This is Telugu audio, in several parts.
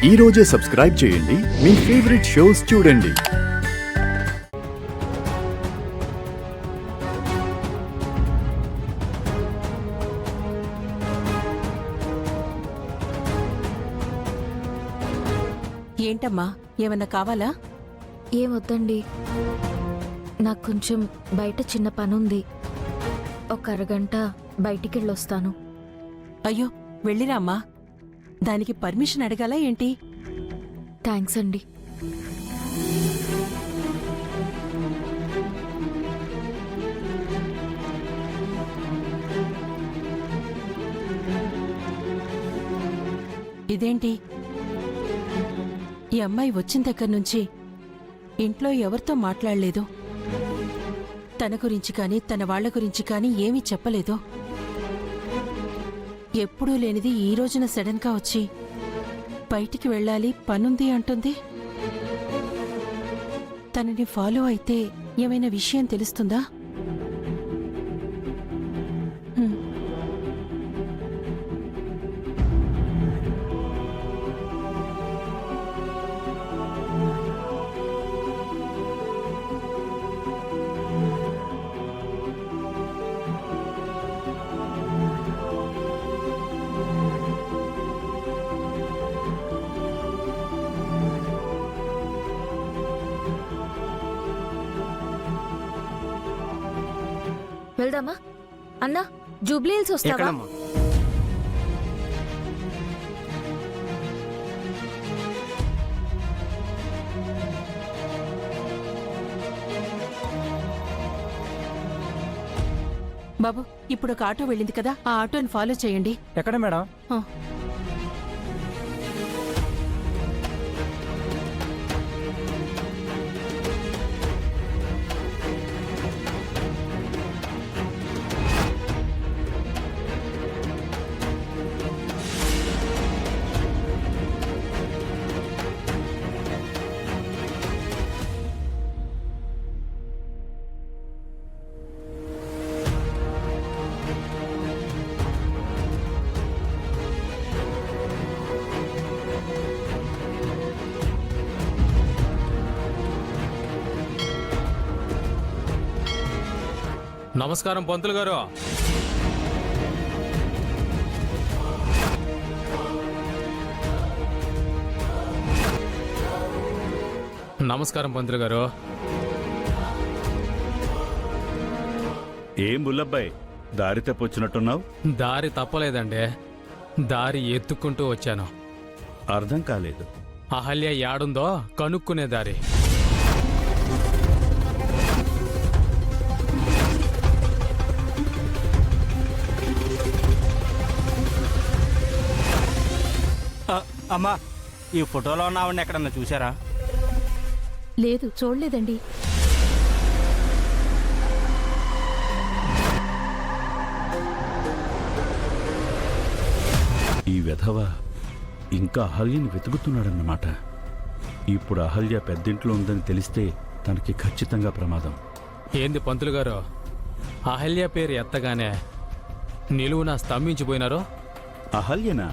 ఈ రోజే సబ్స్క్రైబ్ చేయండి, మీ ఫేవరెట్ షోస్ చూడండి. ఏంటమ్మా, ఏమన్నా కావాలా? ఏమొద్దండి, నాకు కొంచెం బయట చిన్న పనుంది. ఒక అరగంట బయటికెళ్ళొస్తాను. అయ్యో, వెళ్ళిరామ్మా. దానికి పర్మిషన్ అడగాలా ఏంటి? థ్యాంక్స్ అండి. ఇదేంటి, ఈ అమ్మాయి వచ్చిన దగ్గర నుంచి ఇంట్లో ఎవరితో మాట్లాడలేదు. తన గురించి కానీ తన వాళ్ల గురించి కానీ ఏమీ చెప్పలేదు. ఎప్పుడూ లేనిది ఈ రోజున సడన్గా వచ్చి బయటికి వెళ్ళాలి, పనుంది అంటుంది. తనని ఫాలో అయితే ఏమైనా విషయం తెలుస్తుందా? వెళ్దామా? అన్నా, జూబ్లీ హిల్స్ వస్తావా? ఎక్కడమ్మా? బాబు, ఇప్పుడు ఒక ఆటో వెళ్ళింది కదా, ఆ ఆటోని ఫాలో చేయండి. ఎక్కడ మేడం? ఆ. నమస్కారం పంతులు గారు. నమస్కారం పంతులు గారు. ఏం బుల్లబ్బాయ్, దారి తప్పొచ్చినట్టున్నావు? దారి తప్పలేదండి, దారి ఎత్తుక్కుంటూ వచ్చాను. అర్థం కాలేదు. అహల్య యాడుందో కనుక్కునే దారి. అమ్మా, ఈ ఫోటోలో ఉన్న ఆవిడని ఎక్కడన్నా చూసారా? లేదు, చూడలేదండి. ఈ వెధవ ఇంకా అహల్యని వెతుకుతున్నాడన్నమాట. ఇప్పుడు అహల్య పెద్దింట్లో ఉందని తెలిస్తే తనకి ఖచ్చితంగా ప్రమాదం. ఏంది పంతులు గారు, అహల్య పేరు ఎత్తగానే నిలువున స్తంభించిపోయినారో? అహల్యనా?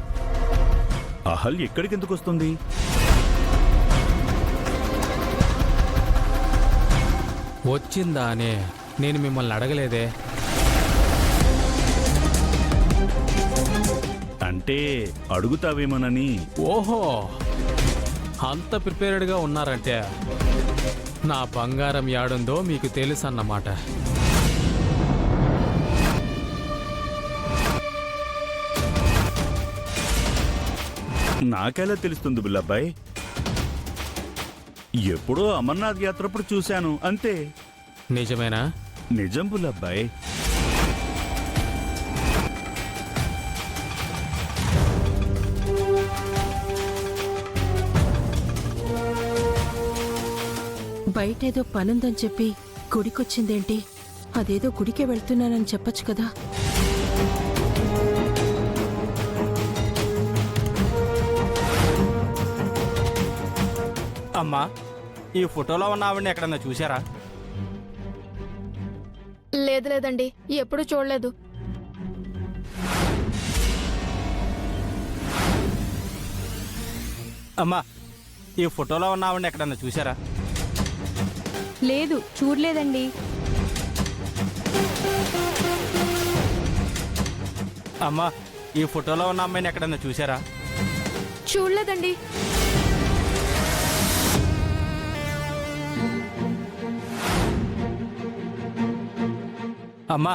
అహల్య ఎక్కడికి ఎందుకు వస్తుంది? వచ్చిందా అని నేను మిమ్మల్ని అడగలేదే. అంటే అడుగుతావేమోనని. ఓహో, అంత ప్రిపేర్డ్గా ఉన్నారంటే నా బంగారం యాడుందో మీకు తెలుసన్నమాట. నాకెలా తెలుస్తుంది బుల్లబ్బాయ్? ఎప్పుడో అమర్నాథ్ యాత్రప్పుడు చూశాను, అంతే. నిజమేనా? నిజం బుల్లబ్బాయ్. బయటేదో పనుందని చెప్పి గుడికొచ్చిందేంటి? అదేదో గుడికే వెళ్తున్నానని చెప్పొచ్చు కదా. అమ్మా, ఈ ఫోటోలో ఉన్న ఆవిడని ఎక్కడన్నా చూసారా? లేదండి, ఎప్పుడు చూడలేదు. అమ్మా ఈ ఫోటోలో ఉన్న ఆవిడ ఎక్కడన్నా చూసారా? లేదు, చూడలేదండి. అమ్మా ఈ ఫోటోలో ఉన్న అమ్మాయిని ఎక్కడన్నా చూసారా? చూడలేదండి. అమ్మా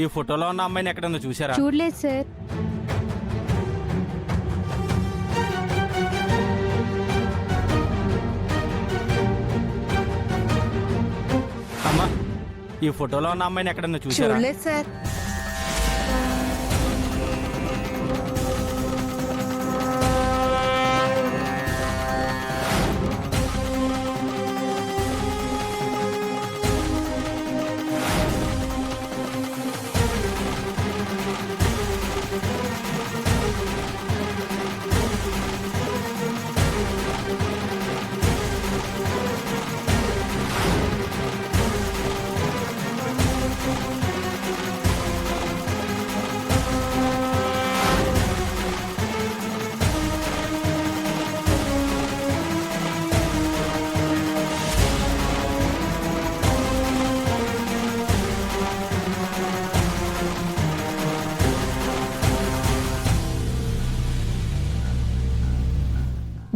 ఈ ఫోటోలో ఉన్న అమ్మాయిని ఎక్కడన్నా చూసారా? చూడలేదు సార్. అమ్మా ఈ ఫోటోలో ఉన్న అమ్మాయిని ఎక్కడన్నా చూసారా? చూడలేదు సార్.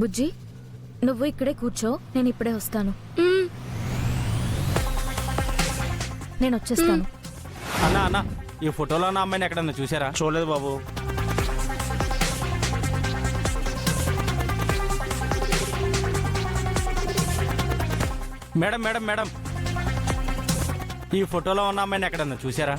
బుజ్జి, నువ్వు ఇక్కడే కూర్చో, నేను ఇప్పుడే వస్తాను. నేను వచ్చేస్తాను. అన్నా అన్నా ఈ ఫోటోలో ఉన్న అమ్మాయిని ఎక్కడన్నా చూసారా? చూడలేదు బాబు. మేడం మేడం మేడం ఈ ఫోటోలో ఉన్న అమ్మాయిని ఎక్కడన్నా చూసారా?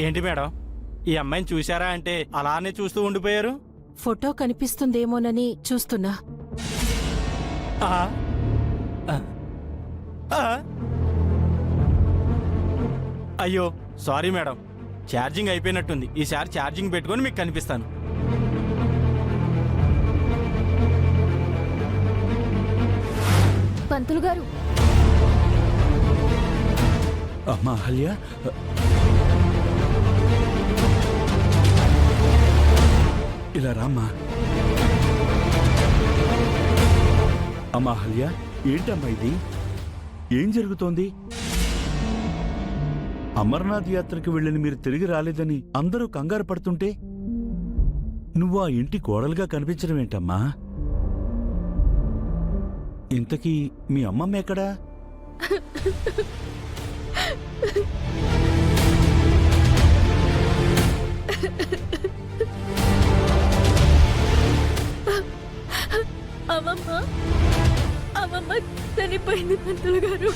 ఏంటి మేడం ఈ అమ్మాయిని చూసారా అంటే అలానే చూస్తూ ఉండిపోయారు? ఫోటో కనిపిస్తుందేమోనని చూస్తున్నా. ఆ? ఆ? ఆ? అయ్యో సారీ మేడం, ఛార్జింగ్ అయిపోయినట్టుంది. ఈసారి ఛార్జింగ్ పెట్టుకొని మీకు కనిపిస్తాను. పంతులు గారు, అమ్మా అహల్య, ఇలా రామ్మా. అమ్మా అహల్య, ఏంటమ్మా ఇది? ఏం జరుగుతోంది? అమర్నాథ్ యాత్రకు వెళ్ళని మీరు తిరిగి రాలేదని అందరూ కంగారు పడుతుంటే నువ్వు ఆ ఇంటి కోడలుగా కనిపించడం ఏంటమ్మా? ఇంతకీ మీ అమ్మమ్మ ఎక్కడా? అమ్మమ్మ చనిపోయింది పంతులు గారు.